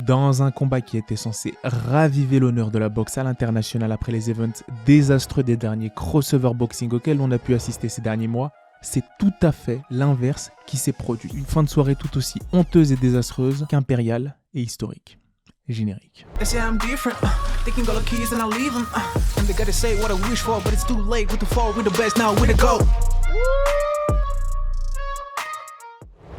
Dans un combat qui était censé raviver l'honneur de la boxe à l'international après les events désastreux des derniers crossover boxing auxquels on a pu assister ces derniers mois, c'est tout à fait l'inverse qui s'est produit. Une fin de soirée tout aussi honteuse et désastreuse qu'impériale et historique. Générique.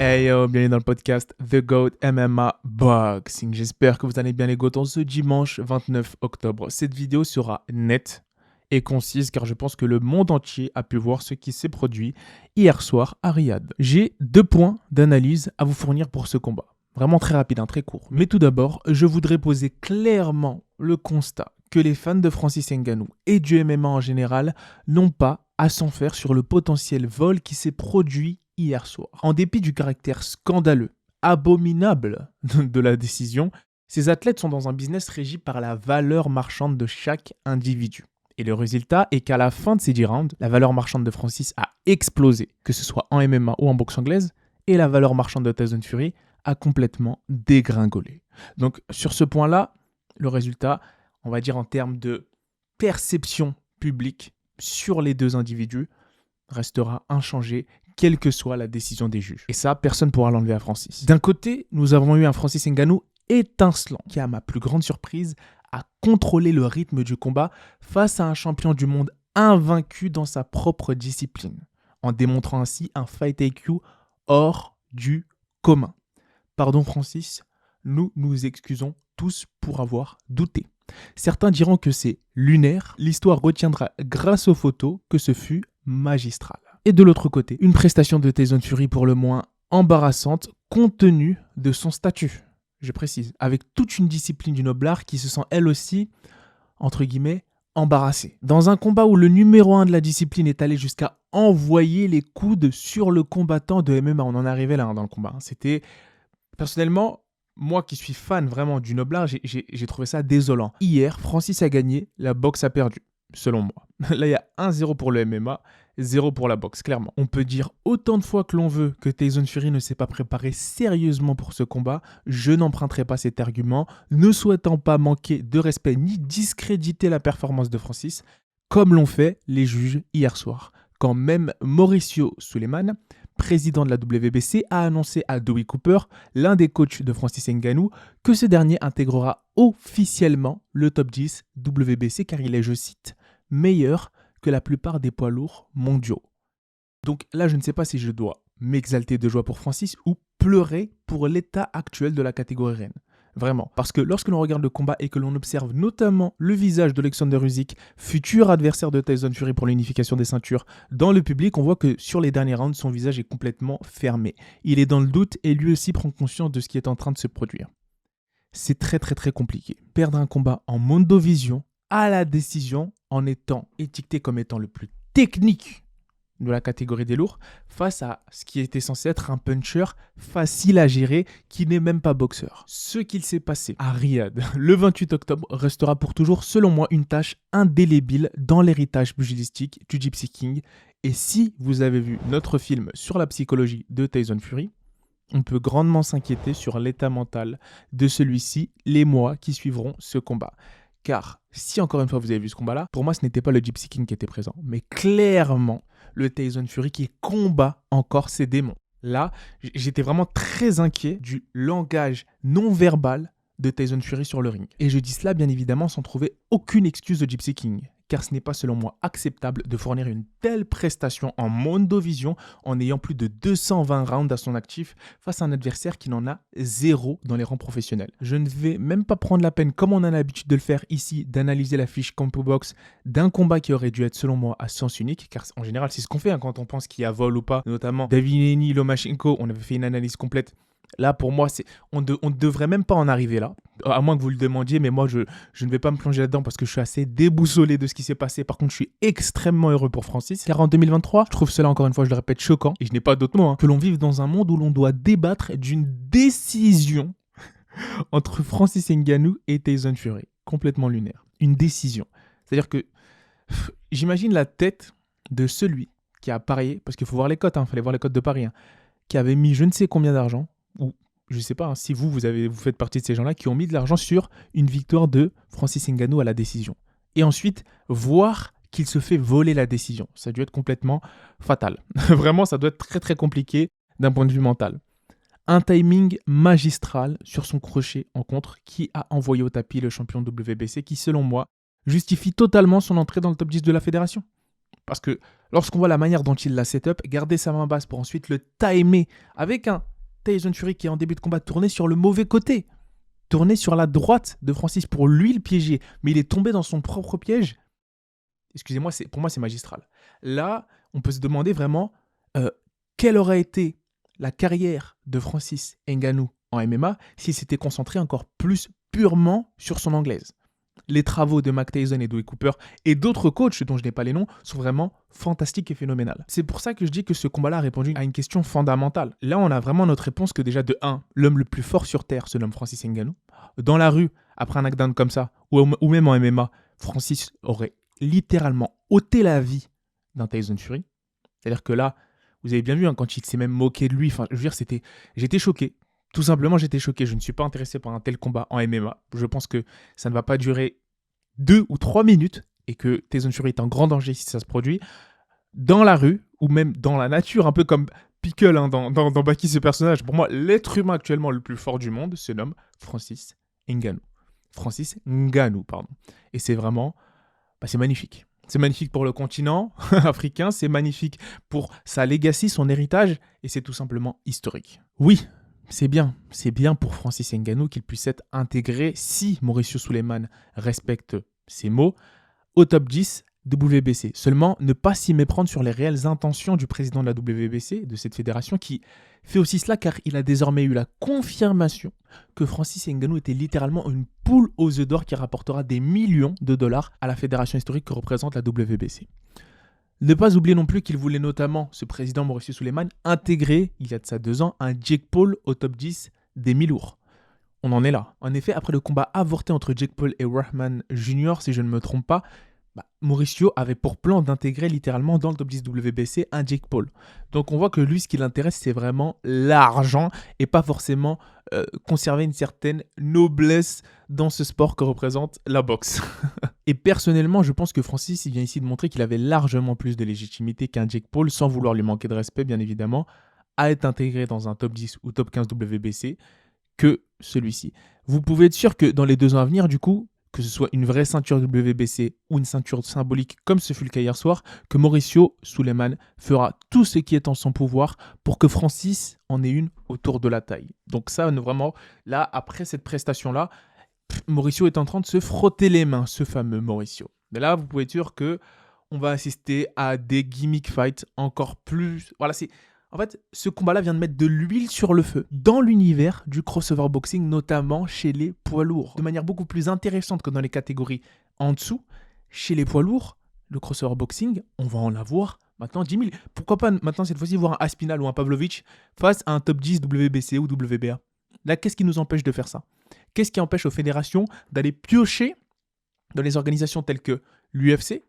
Hey yo, bienvenue dans le podcast The GOAT MMA Boxing. J'espère que vous allez bien les GOAT en ce dimanche 29 octobre. Cette vidéo sera nette et concise car je pense que le monde entier a pu voir ce qui s'est produit hier soir à Riyad. J'ai 2 points d'analyse à vous fournir pour ce combat. Vraiment très rapide, très court. Mais tout d'abord, je voudrais poser clairement le constat que les fans de Francis Ngannou et du MMA en général n'ont pas à s'en faire sur le potentiel vol qui s'est produit hier soir. En dépit du caractère scandaleux, abominable de la décision, ces athlètes sont dans un business régi par la valeur marchande de chaque individu. Et le résultat est qu'à la fin de ces 10 rounds, la valeur marchande de Francis a explosé, que ce soit en MMA ou en boxe anglaise, et la valeur marchande de Tyson Fury a complètement dégringolé. Donc sur ce point-là, le résultat, on va dire en termes de perception publique sur les deux individus, restera inchangé, quelle que soit la décision des juges. Et ça, personne ne pourra l'enlever à Francis. D'un côté, nous avons eu un Francis Ngannou étincelant, qui, à ma plus grande surprise, a contrôlé le rythme du combat face à un champion du monde invaincu dans sa propre discipline, en démontrant ainsi un fight IQ hors du commun. Pardon Francis, nous nous excusons tous pour avoir douté. Certains diront que c'est lunaire, l'histoire retiendra grâce aux photos que ce fut magistral. Et de l'autre côté, une prestation de Tyson Fury pour le moins embarrassante compte tenu de son statut, je précise, avec toute une discipline du noblard qui se sent elle aussi, entre guillemets, embarrassée. Dans un combat où le numéro 1 de la discipline est allé jusqu'à envoyer les coudes sur le combattant de MMA, on en arrivait là dans le combat. C'était, personnellement, moi qui suis fan vraiment du noblard, j'ai trouvé ça désolant. Hier, Francis a gagné, la boxe a perdu, selon moi. Là, il y a 1-0 pour le MMA, 0 pour la boxe, clairement. On peut dire autant de fois que l'on veut que Tyson Fury ne s'est pas préparé sérieusement pour ce combat. Je n'emprunterai pas cet argument, ne souhaitant pas manquer de respect ni discréditer la performance de Francis, comme l'ont fait les juges hier soir. Quand même Mauricio Suleiman, président de la WBC, a annoncé à Dewey Cooper, l'un des coachs de Francis Ngannou, que ce dernier intégrera officiellement le top 10 WBC car il est, je cite, meilleur que la plupart des poids lourds mondiaux. Donc là, je ne sais pas si je dois m'exalter de joie pour Francis ou pleurer pour l'état actuel de la catégorie reine. Vraiment. Parce que lorsque l'on regarde le combat et que l'on observe notamment le visage d'Alexander Usyk, futur adversaire de Tyson Fury pour l'unification des ceintures, dans le public, on voit que sur les derniers rounds, son visage est complètement fermé. Il est dans le doute et lui aussi prend conscience de ce qui est en train de se produire. C'est très très très compliqué. Perdre un combat en Mondovision à la décision en étant étiqueté comme étant le plus technique de la catégorie des lourds face à ce qui était censé être un puncher facile à gérer qui n'est même pas boxeur. Ce qu'il s'est passé à Riyad le 28 octobre restera pour toujours, selon moi, une tâche indélébile dans l'héritage pugilistique du Gypsy King. Et si vous avez vu notre film sur la psychologie de Tyson Fury, on peut grandement s'inquiéter sur l'état mental de celui-ci les mois qui suivront ce combat. Car si encore une fois vous avez vu ce combat-là, pour moi ce n'était pas le Gypsy King qui était présent, mais clairement le Tyson Fury qui combat encore ses démons. Là, j'étais vraiment très inquiet du langage non verbal de Tyson Fury sur le ring. Et je dis cela bien évidemment sans trouver aucune excuse de Gypsy King, car ce n'est pas selon moi acceptable de fournir une telle prestation en Mondovision en ayant plus de 220 rounds à son actif face à un adversaire qui n'en a 0 dans les rangs professionnels. Je ne vais même pas prendre la peine, comme on a l'habitude de le faire ici, d'analyser la fiche Compo Box d'un combat qui aurait dû être selon moi à sens unique, car en général c'est ce qu'on fait quand on pense qu'il y a vol ou pas, notamment Davineni, Lomachenko, on avait fait une analyse complète. Là, pour moi, on ne devrait même pas en arriver là, à moins que vous le demandiez, mais moi, je ne vais pas me plonger là-dedans parce que je suis assez déboussolé de ce qui s'est passé. Par contre, je suis extrêmement heureux pour Francis, car en 2023, je trouve cela, encore une fois, je le répète, choquant, et je n'ai pas d'autre mot, que l'on vive dans un monde où l'on doit débattre d'une décision entre Francis Ngannou et Tyson Fury. Complètement lunaire. Une décision. C'est-à-dire que j'imagine la tête de celui qui a parié, parce qu'il faut voir les cotes, il fallait voir les cotes de Paris, qui avait mis je ne sais combien d'argent, ou je ne sais pas si vous faites partie de ces gens-là qui ont mis de l'argent sur une victoire de Francis Ngannou à la décision. Et ensuite, voir qu'il se fait voler la décision. Ça a dû être complètement fatal. Vraiment, ça doit être très très compliqué d'un point de vue mental. Un timing magistral sur son crochet en contre qui a envoyé au tapis le champion WBC qui, selon moi, justifie totalement son entrée dans le top 10 de la fédération. Parce que lorsqu'on voit la manière dont il l'a set-up, garder sa main basse pour ensuite le timer avec un Tyson Fury qui est en début de combat tourné sur le mauvais côté, tourné sur la droite de Francis pour lui le piéger, mais il est tombé dans son propre piège. Excusez-moi, pour moi c'est magistral. Là, on peut se demander vraiment quelle aurait été la carrière de Francis Ngannou en MMA s'il s'était concentré encore plus purement sur son anglaise. Les travaux de Mike Tyson et Dewey Cooper et d'autres coachs dont je n'ai pas les noms sont vraiment fantastiques et phénoménales. C'est pour ça que je dis que ce combat-là a répondu à une question fondamentale. Là, on a vraiment notre réponse que déjà de 1, l'homme le plus fort sur Terre se nomme Francis Ngannou. Dans la rue, après un knockdown comme ça, ou même en MMA, Francis aurait littéralement ôté la vie d'un Tyson Fury. C'est-à-dire que là, vous avez bien vu quand il s'est même moqué de lui, enfin, je veux dire, j'étais choqué. Tout simplement, j'étais choqué. Je ne suis pas intéressé par un tel combat en MMA. Je pense que ça ne va pas durer 2 ou 3 minutes et que Tyson Fury est en grand danger si ça se produit dans la rue ou même dans la nature, un peu comme Pickle dans Baki, ce personnage. Pour moi, l'être humain actuellement le plus fort du monde se nomme Francis Ngannou. Et c'est vraiment, c'est magnifique. C'est magnifique pour le continent africain, c'est magnifique pour sa legacy, son héritage, et c'est tout simplement historique. Oui, c'est bien pour Francis Ngannou qu'il puisse être intégré, si Mauricio Suleiman respecte ses mots, au top 10 WBC. Seulement, ne pas s'y méprendre sur les réelles intentions du président de la WBC, de cette fédération, qui fait aussi cela car il a désormais eu la confirmation que Francis Ngannou était littéralement une poule aux œufs d'or qui rapportera des millions de dollars à la fédération historique que représente la WBC. Ne pas oublier non plus qu'il voulait notamment, ce président Mauricio Suleiman, intégrer, il y a de ça 2 ans, un Jake Paul au top 10 des mi-lourds. On en est là. En effet, après le combat avorté entre Jake Paul et Rahman Jr., si je ne me trompe pas, Mauricio avait pour plan d'intégrer littéralement dans le top 10 WBC un Jake Paul. Donc on voit que lui, ce qui l'intéresse, c'est vraiment l'argent et pas forcément conserver une certaine noblesse dans ce sport que représente la boxe. Et personnellement, je pense que Francis, il vient ici de montrer qu'il avait largement plus de légitimité qu'un Jake Paul, sans vouloir lui manquer de respect, bien évidemment, à être intégré dans un top 10 ou top 15 WBC que celui-ci. Vous pouvez être sûr que dans les 2 ans à venir, du coup, que ce soit une vraie ceinture WBC ou une ceinture symbolique comme ce fut le cas hier soir, que Mauricio Suleiman fera tout ce qui est en son pouvoir pour que Francis en ait une autour de la taille. Donc ça, vraiment, là, après cette prestation-là, Mauricio est en train de se frotter les mains, ce fameux Mauricio. Mais là, vous pouvez être sûr qu'on va assister à des gimmick fights encore plus... Voilà, en fait, ce combat-là vient de mettre de l'huile sur le feu dans l'univers du crossover boxing, notamment chez les poids lourds. De manière beaucoup plus intéressante que dans les catégories en dessous, chez les poids lourds, le crossover boxing, on va en avoir maintenant 10 000. Pourquoi pas maintenant cette fois-ci voir un Aspinall ou un Pavlovich face à un top 10 WBC ou WBA? Là, qu'est-ce qui nous empêche de faire ça? Qu'est-ce qui empêche aux fédérations d'aller piocher dans les organisations telles que l'UFC,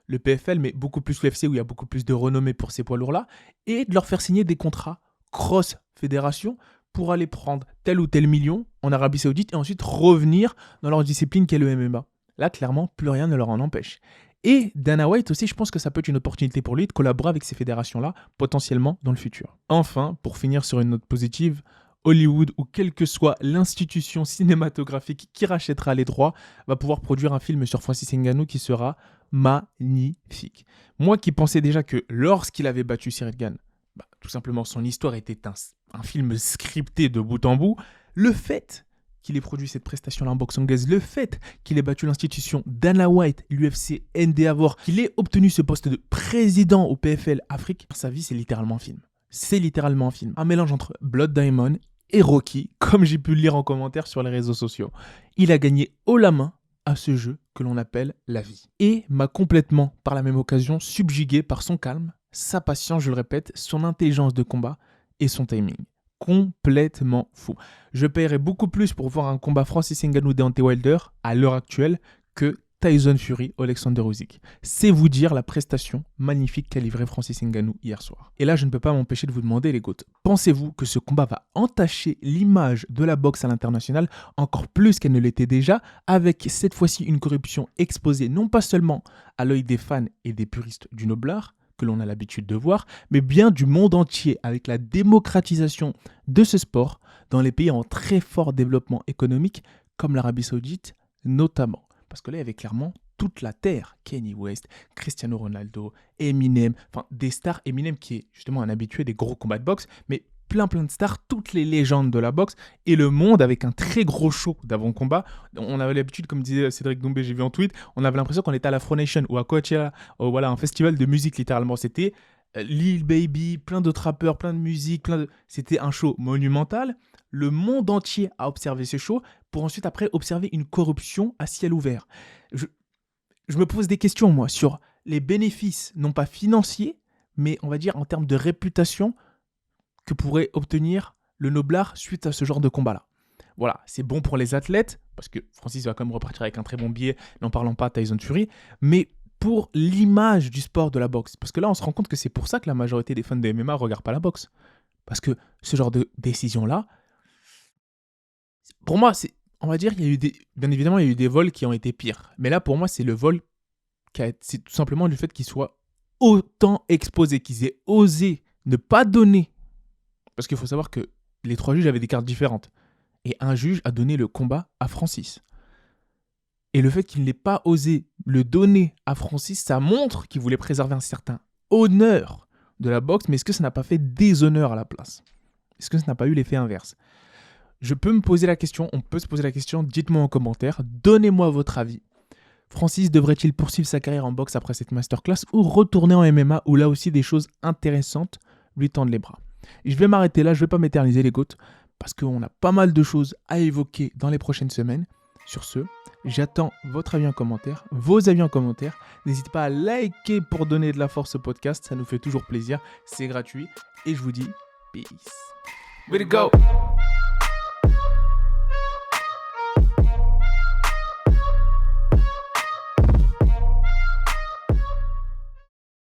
le PFL, mais beaucoup plus l'UFC où il y a beaucoup plus de renommée pour ces poids lourds-là, et de leur faire signer des contrats cross-fédération pour aller prendre tel ou tel million en Arabie Saoudite et ensuite revenir dans leur discipline qu'est le MMA. Là, clairement, plus rien ne leur en empêche. Et Dana White aussi, je pense que ça peut être une opportunité pour lui de collaborer avec ces fédérations-là, potentiellement dans le futur. Enfin, pour finir sur une note positive, Hollywood, ou quelle que soit l'institution cinématographique qui rachètera les droits, va pouvoir produire un film sur Francis Ngannou qui sera magnifique. Moi qui pensais déjà que lorsqu'il avait battu Cyril Gane, tout simplement son histoire était un film scripté de bout en bout, le fait qu'il ait produit cette prestation-là en boxe anglaise, le fait qu'il ait battu l'institution Dana White, l'UFC, NDA, qu'il ait obtenu ce poste de président au PFL Afrique, sa vie c'est littéralement un film. C'est littéralement un film. Un mélange entre Blood Diamond et Rocky, comme j'ai pu le lire en commentaire sur les réseaux sociaux. Il a gagné haut la main à ce jeu que l'on appelle la vie. Et m'a complètement, par la même occasion, subjugué par son calme, sa patience, je le répète, son intelligence de combat et son timing. Complètement fou. Je paierais beaucoup plus pour voir un combat Francis Ngannou Deontay Wilder à l'heure actuelle que Tyson Fury, Alexander Usyk. C'est vous dire la prestation magnifique qu'a livré Francis Ngannou hier soir. Et là, je ne peux pas m'empêcher de vous demander, les GOAT, pensez-vous que ce combat va entacher l'image de la boxe à l'international encore plus qu'elle ne l'était déjà, avec cette fois-ci une corruption exposée non pas seulement à l'œil des fans et des puristes du noblard, que l'on a l'habitude de voir, mais bien du monde entier, avec la démocratisation de ce sport dans les pays en très fort développement économique, comme l'Arabie Saoudite notamment. Parce que là, il y avait clairement toute la terre. Kanye West, Cristiano Ronaldo, Eminem, enfin des stars. Eminem qui est justement un habitué des gros combats de boxe, mais plein de stars, toutes les légendes de la boxe et le monde avec un très gros show d'avant-combat. On avait l'habitude, comme disait Cédric Doumbé, j'ai vu en tweet, on avait l'impression qu'on était à la Afro Nation ou à Coachella, voilà, un festival de musique littéralement. C'était Lil Baby, plein d'autres rappeurs, plein de musique, c'était un show monumental. Le monde entier a observé ce show pour ensuite après observer une corruption à ciel ouvert. Je me pose des questions, moi, sur les bénéfices, non pas financiers, mais on va dire en termes de réputation que pourrait obtenir le noblard suite à ce genre de combat-là. Voilà, c'est bon pour les athlètes, parce que Francis va quand même repartir avec un très bon billet, n'en parlons pas, Tyson Fury, mais pour l'image du sport de la boxe. Parce que là, on se rend compte que c'est pour ça que la majorité des fans de MMA ne regardent pas la boxe. Parce que ce genre de décision-là, pour moi, on va dire, bien évidemment, il y a eu des vols qui ont été pires. Mais là, pour moi, c'est le vol, c'est tout simplement du fait qu'ils soient autant exposés, qu'ils aient osé ne pas donner. Parce qu'il faut savoir que les 3 juges avaient des cartes différentes. Et un juge a donné le combat à Francis. Et le fait qu'il n'ait pas osé le donner à Francis, ça montre qu'il voulait préserver un certain honneur de la boxe, mais est-ce que ça n'a pas fait déshonneur à la place ? Est-ce que ça n'a pas eu l'effet inverse ? Je peux me poser la question, on peut se poser la question, dites-moi en commentaire, donnez-moi votre avis. Francis devrait-il poursuivre sa carrière en boxe après cette masterclass ou retourner en MMA où là aussi des choses intéressantes lui tendent les bras ? Je vais m'arrêter là, je ne vais pas m'éterniser les GOAT, parce qu'on a pas mal de choses à évoquer dans les prochaines semaines. Sur ce, j'attends votre avis en commentaire, vos avis en commentaire. N'hésitez pas à liker pour donner de la force au podcast, ça nous fait toujours plaisir, c'est gratuit. Et je vous dis peace. Way to go!